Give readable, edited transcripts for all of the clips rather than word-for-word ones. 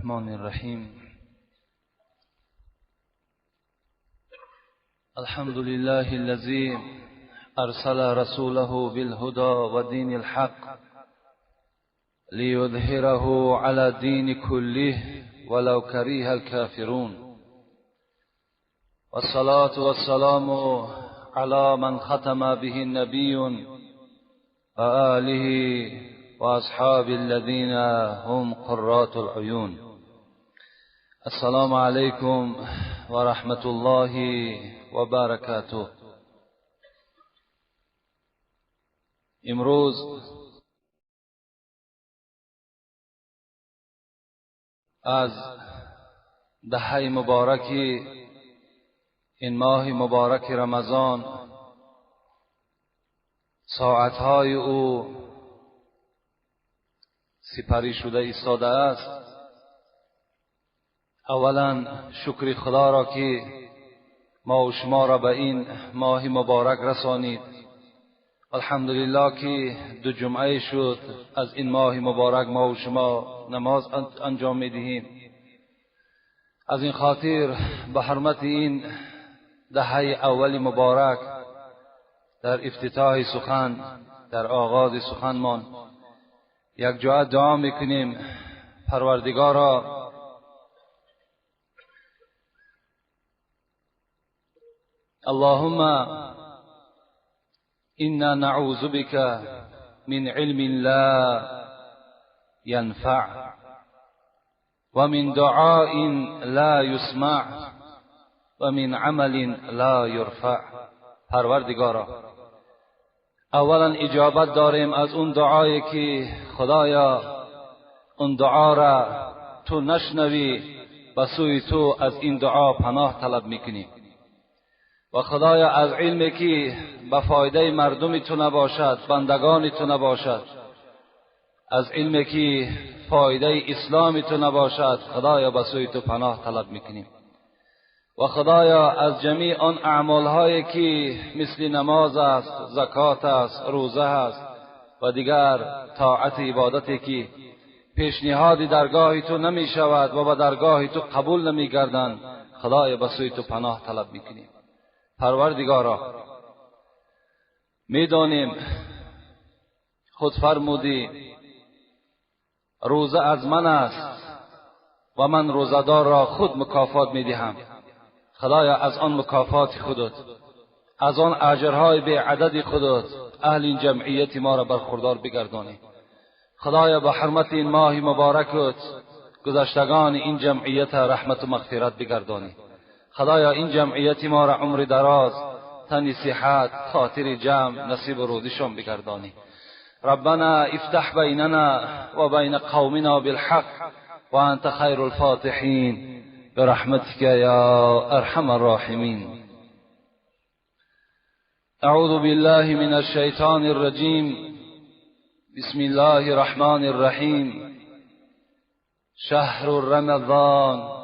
الرحمن الرحیم. الحمد لله الذي ارسل رسوله بالهدى ودين الحق ليظهره على الدين كله ولو كره الكافرون، والصلاة والسلام على من ختم به النبيون وآله وأصحاب الذين هم قرات العيون. السلام علیکم و رحمت الله و برکاته. امروز از دهه مبارکی این ماه مبارک رمضان ساعتهای او سپری شده ایستاده است. اولا شکر خدا را که ما و شما را به این ماه مبارک رسانید. الحمدلله که 2 جمعه شد از این ماه مبارک ما و شما نماز انجام میدهیم. از این خاطر به حرمت این دهه اول مبارک در افتتاح سخن، در آغاز سخنمان یک جا دعا میکنیم پروردگارا اللهم إنا نعوذ بك من علم لا ينفع ومن دعاء لا يسمع ومن عمل لا يرفع. پروردگارا اولا اجابت داریم از اون دعایی که خدایا اون دعا را تو نشنوی و سوی تو از این دعا پناه طلب میکنی. و خدایا از علمی که به فایده مردمی تو نباشد، بندگانی تو نباشد، از علمی که فایده اسلامی تو نباشد، خدایا به سوی تو پناه طلب میکنیم. و خدایا از جمیع آن اعمالهایی که مثل نماز است، زکات است، روزه است و دیگر طاعت عبادتی که پیشنهاد درگاه تو نمی شود و به درگاه تو قبول نمی گردند، خدایا به سوی تو پناه طلب میکنیم. پروردگارا میدانیم خود فرمودی روزه از من است و من روزدار را خود مکافات میدهم. خدایا از آن مکافات خودت، از آن اجرهای بی عدد خودت اهل این جمعیت ما را برخوردار بگردانی. خدایا به حرمت این ماه مبارکت گذشتگان این جمعیت رحمت و مغفرت بگردانی. خدایا این جمعیت ما را عمر دراز، تن صحت، خاطر جمع نصیب روزشان بگردانی. ربنا افتح بیننا و بین قومنا بالحق و انت خیر الفاتحین برحمتك یا ارحم الراحمین. اعوذ بالله من الشیطان الرجیم. بسم الله الرحمن الرحیم. شهر رمضان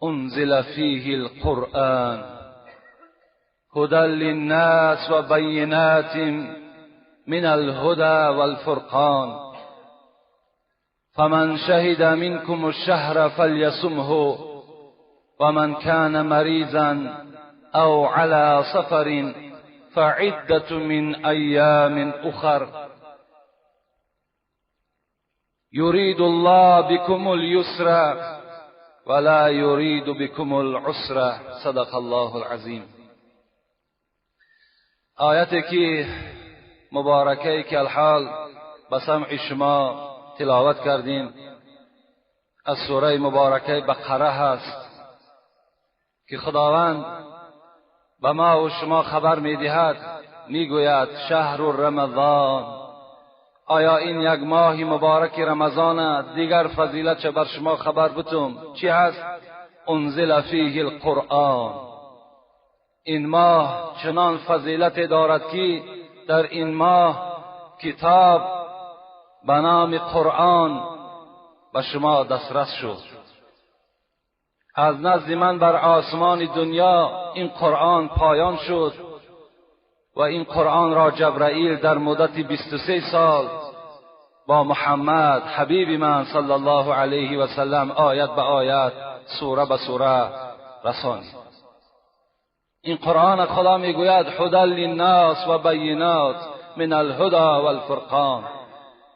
انزل فيه القرآن هدى للناس وبينات من الهدى والفرقان فمن شهد منكم الشهر فليصمه ومن كان مريضا أو على سفر فعدة من أيام أخر يريد الله بكم اليسر ولا يريد بكم العسر. صدق الله العظیم. آیتی که مبارکه که الحال به سمع شما تلاوت کردیم از سوره مبارکه بقره هست که خداوند به ما و شما خبر میدهد، میگوید شهر رمضان. آیا این یک ماه مبارک رمضان دیگر فضیلت چه بر شما خبر بتم چی هست؟ انزل فیه القرآن. این ماه چنان فضیلت دارد که در این ماه کتاب به نام قرآن به شما دسترس شد. از نزد من بر آسمان دنیا این قرآن پایان شد و این قرآن را جبرائیل در مدت 23 سال با محمد حبیب من صلی الله علیه و سلم آیت به آیت، سوره به سوره رسانید. این قرآن خدا میگوید هدی للناس و بینات من الهدی والفرقان.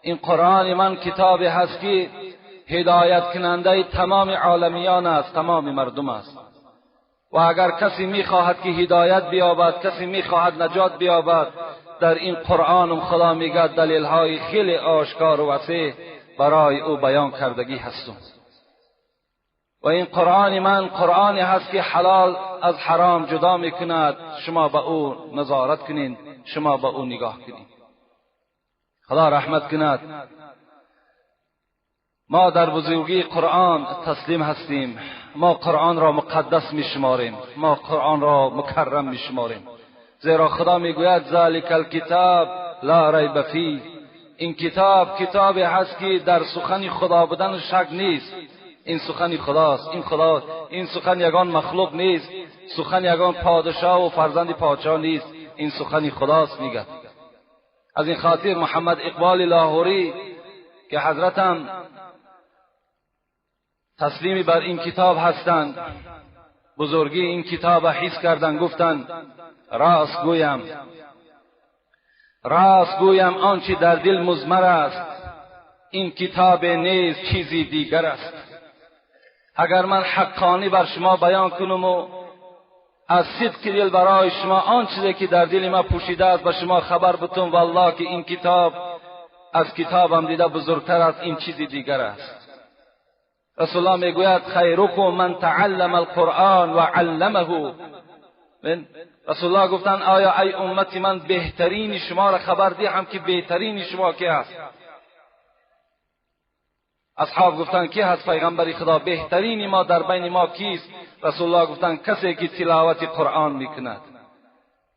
این قرآن من کتابی هست که هدایت کننده تمام عالمیان است، تمام مردم است. و اگر کسی میخواهد که هدایت بیابد، کسی میخواهد نجات بیابد، در این قرآن خدا میگه دلیل های خیلی آشکار و وسیع برای او بیان کردگی هستم. و این قرآن من قرآنی هست که حلال از حرام جدا میکند. شما به او نظارت کنین، شما به او نگاه کنین. خدا رحمت کند. ما در بزرگی قرآن تسلیم هستیم. ما قرآن را مقدس میشماریم، ما قرآن را مکرم میشماریم، زیرا خدا میگوید ذالک الکتاب لا ریب فیه. این کتاب کتابی هست که در سخن خدا بودن شک نیست. این سخن خداست. این سخن یگان مخلوق نیست. سخن یگان پادشاه و فرزند پادشاه نیست. این سخن خداست میگه. از این خاطر محمد اقبال لاهوری که حضرتم تسلیمی بر این کتاب هستند، بزرگی این کتاب حس کردند، گفتند راست گویم آنچه در دل مضمر است، این کتاب نیز چیزی دیگر است. اگر من حقانی بر شما بیان کنم و از صدق دل برای شما آن چیزی که در دل ما پوشیده است به شما خبر بدم، والله که این کتاب از کتابم دیده بزرگتر است، این چیزی دیگر است. رسول الله میگوید خیرکم من تعلم القرآن و علمه. رسول الله گفتن آیا ای امتی من بهترین شما را خبر دهم که بهترین شما کی است؟ اصحاب گفتن کی هست پیغمبر خدا؟ بهترین ما در بین ما کیست؟ رسول الله گفتن کسی که تلاوت قرآن میکند،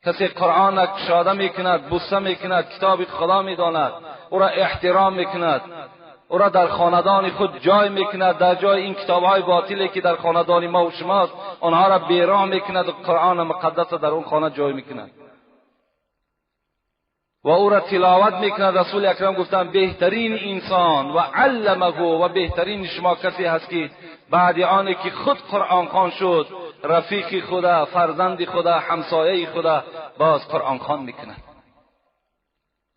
کسی قرآن را کشاده میکند، بوسه میکند، کتاب خدا میداند، او را احترام میکند، او را در خاندان خود جای میکند، در جای این کتابهای باطلی که در خاندان ما و شماست آنها را بیراه میکند و قرآن مقدس در اون خانه جای میکند و او را تلاوت میکند. رسول اکرم گفتن بهترین انسان و علمه و بهترین شما کسی هست که بعد آنی که خود قرآن خوان شد رفیق خدا، فرزند خدا، همسایه خدا باز قرآن خوان میکند.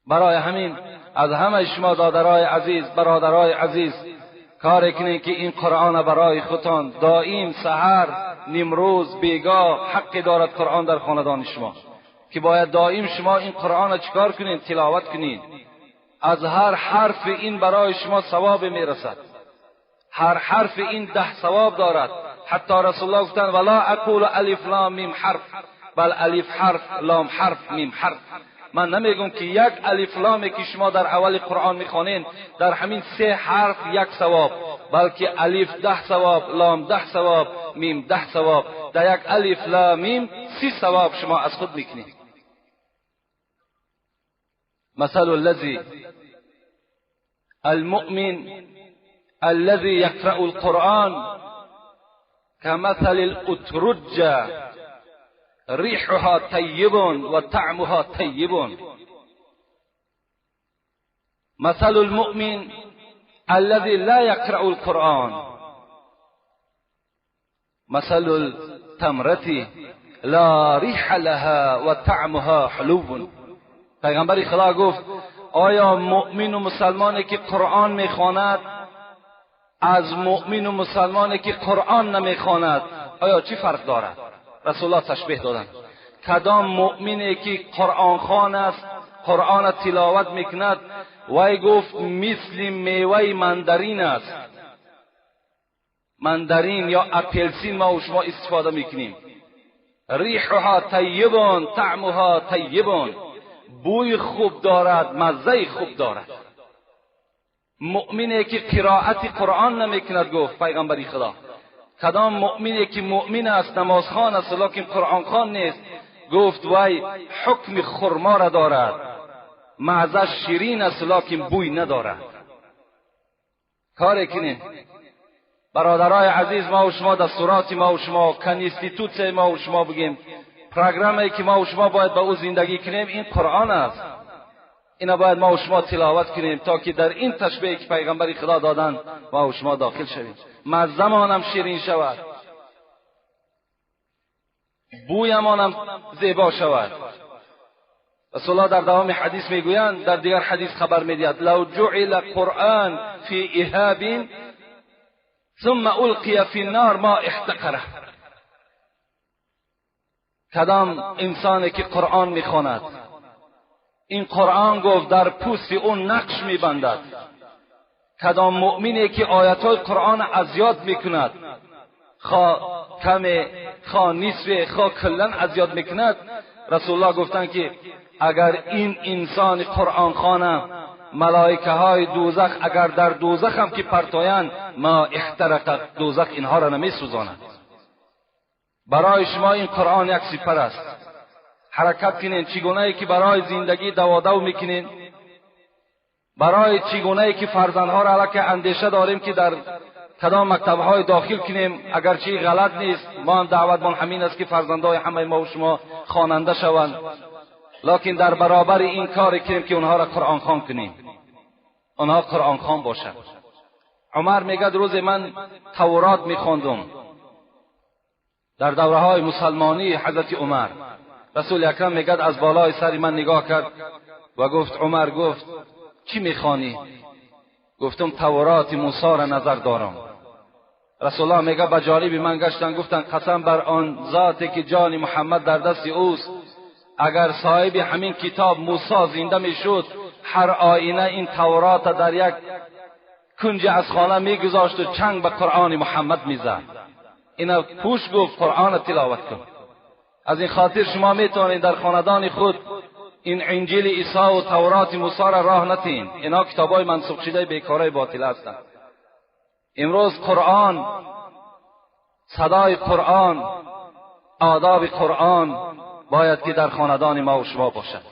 برای همین از همه شما دادرای عزیز، برادرای عزیز کار کنید که این قرآن برای خودتان دائم سحر نیمروز بیگاه حق دارد قرآن در خاندان شما که باید دائم شما این قرآن را چیکار کنید؟ تلاوت کنید. از هر حرف این برای شما ثواب میرسد. هر حرف این 10 ثواب دارد. حتی رسول الله گفتند ولا اقول الف لام میم حرف بل الف حرف لام حرف میم حرف. من نمیگم که یک الف لامی که شما در اول قرآن میخوانین در همین 3 حرف 1 ثواب، بلکه الف 10 ثواب، لام 10 ثواب، میم 10 ثواب. در یک الف لام میم 30 ثواب شما از خود میکنید. مثل الذي المؤمن الذي يقرأ القرآن كمثل الأترجة ريحها طيب وطعمها طيب. مثل المؤمن الذي لا يقرأ القرآن مثل التمرة لا ريح لها وطعمها حلو. پیغمبر خدا گفت آیا مؤمن و مسلمانی که قرآن میخواند از مؤمن و مسلمانی که قرآن نمیخواند آیا چی فرق دارد؟ رسول الله تشبیه دادند کدام مؤمنی که قرآن خوان است، قرآن تلاوت میکند، وی گفت مثل میوه مندرین است. مندرین یا اپلسین ما و شما استفاده میکنیم. ریحها طیبون طعمها طیبون، بوی خوب دارد، مزه خوب دارد. مؤمنی که قرائت قرآن نمیکند گفت پیغمبری خدا کدام مؤمنی که مؤمن است، نمازخوان است لیکن قرآن خوان نیست، گفت وی حکم خرما را دارد، مزه شیرین است لیکن بوی ندارد. کاری کنید برادرای عزیز، ما و شما دستورات ما و شما کنستیتوت ما و شما بگیم پروگرامی که ما و شما باید به او زندگی کنیم این قرآن است. اینا باید ما و شما تلاوت کنیم تا که در این تشبیه که پیغمبر خدا دادن ما و شما داخل شویم. مزه‌مان هم شیرین شود، بویمان هم زیبا شود. رسول الله در دوام حدیث میگویند، در دیگر حدیث خبر میدهد لو جعل قرآن فی اهاب ثم القی فی النار ما احتقره. کدام انسانی که قرآن میخواند، این قرآن گفت در پوست اون نقش میبندد. کدام مؤمنی که آیاتهای قرآن اذیت میکند، خواه کم خواه نصف خواه کلن اذیت میکند، رسول الله گفتند که اگر این انسان قرآن خوانه، ملائکه های دوزخ اگر در دوزخ هم که پرتایند ما احترق دوزخ اینها را نمی سوزاند. برای شما این قرآن یک سپر است. حرکت کنین چگونه ای که برای زندگی دوادو میکنین، برای چگونه ای که فرزندها را علاکه اندیشه داریم که در کدام مکتبهای داخل کنیم. اگرچه غلط نیست، ما هم دعوتمان همین است که فرزندهای همه ما و شما خواننده شوند، لکن در برابر این کار کنیم که اونها را قرآن خوان کنیم، اونها قرآن خوان باشند. عمر میگه روز من تورات میخواندم در دوره های مسلمانی حضرت عمر. رسول اکرم میگه از بالای سر من نگاه کرد و گفت عمر گفت چی میخوانی؟ گفتم تورات موسی را نظر دارم. رسول الله میگه به جانب من گشتن گفتن قسم بر آن ذاتی که جان محمد در دست اوست، اگر صاحب همین کتاب موسی زنده میشد، هر آینه این تورات در یک کنج از خانه میگذاشت و چنگ به قرآن محمد میزد. اینا پوش گفت قرآن تلاوت کن. از این خاطر شما میتونید در خاندان خود این انجیل عیسی و تورات موسی را راه نتین. اینا کتابای منسوخ شده بیکاره باطل هستند. امروز قرآن، صدای قرآن، آداب قرآن باید که در خاندان ما و شما باشد.